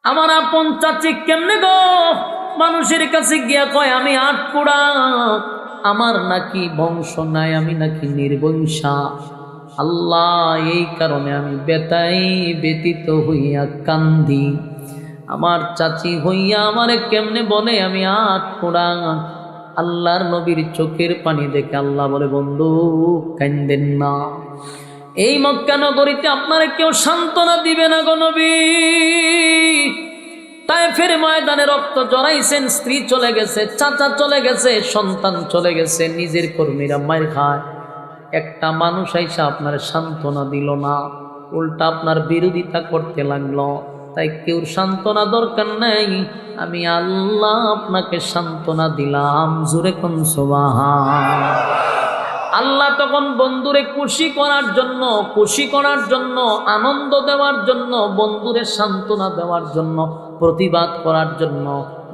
আমার আপন চাচি কেমনে গো মানুষের কাছে গিয়া কয় আমি আটকুড়া, আমার নাকি বংশ নাই, আমি নাকি নির্বংশা। আল্লাহ, এই কারণে আমি বেতাই ব্যতীত হইয়া কান্দি। আমার চাচি হইয়া আমারে কেমনে বলে আমি আটকুড়া। আল্লাহর নবীর চোখের পানি দেখে আল্লাহ বলে, বন্ধু কান্দেন না। এই মক্কা নগরীতে আপনারা কেউ সান্ত্বনা দিবে না গো নবী। তায়েফের ময়দানে রক্ত জড়াইছেন, স্ত্রী চলে গেছে, চাচা চলে গেছে, সন্তান চলে গেছে, নিজের কর্মীরা মার খায়। একটা মানুষ আইসা আপনার সান্ত্বনা দিল না, উল্টা আপনার বিরোধিতা করতে লাগলো। তাই কেউ সান্ত্বনা দরকার নাই, আমি আল্লাহ আপনাকে সান্ত্বনা দিলাম। জোরে কোন সুবহান। আল্লাহ তখন বন্ধুরে খুশি করার জন্য, খুশি করার জন্য, আনন্দ দেওয়ার জন্য, বন্ধুরে সান্ত্বনা দেওয়ার জন্য, প্রতিবাদ করার জন্য,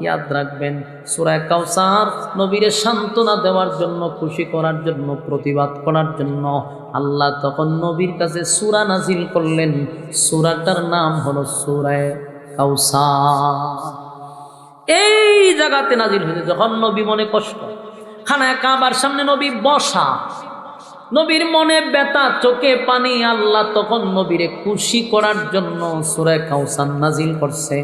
ইয়াদ রাখবেন সূরা কাউসার, নবীরে সান্ত্বনা দেওয়ার জন্য, খুশি করার জন্য, প্রতিবাদ করার জন্য আল্লাহ তখন নবীর কাছে সূরা নাজিল করলেন। সূরাটার নাম হলো সূরা কাউসার। এই জায়গাতে নাজিল হয়েছে যখন নবী মনে কষ্ট, খানায় কাবার সামনে নবী বসা, নবীর মনে ব্যথা, চোখে পানি, আল্লাহ তখন নবীরে খুশি করার জন্য সূরা কাউসার নাজিল করছে।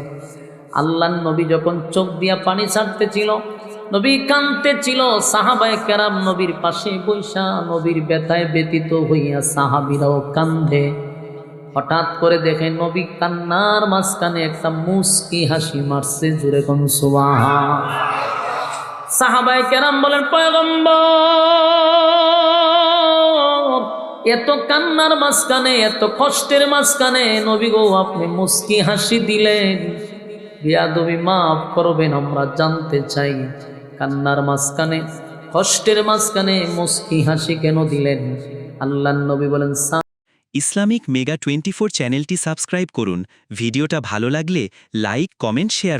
আল্লাহ নবী যখন চোখ দিয়া পানি ছাড়তেছিল, নবী কাঁদতেছিল, সাহাবায়ে কেরাম নবীর পাশে বৈশা নবীর ব্যথায় ব্যতীত হইয়া সাহাবীরাও কান্দে। হঠাৎ করে দেখে নবী কান্নার মাঝখানে একটা মুস্কি হাসি মারছে। জোরে কোন সুবহান। সাহাবায়ে কেরাম বলেন, পয়গম্বর, এত কান্নার মাঝখানে, এত কষ্টের মাঝখানে নবী গো আপনি মুস্কি হাসি দিলেন, বিয়াদবি মাফ করবেন, আমরা জানতে চাই কান্নার মাঝখানে, কষ্টের মাঝখানে মুস্কি হাসি কেন দিলেন? আল্লাহর নবী বলেন, ইসলামিক মেগা 24 চ্যানেলটি সাবস্ক্রাইব করুন। ভিডিওটা ভালো লাগলে লাইক, কমেন্ট, শেয়ার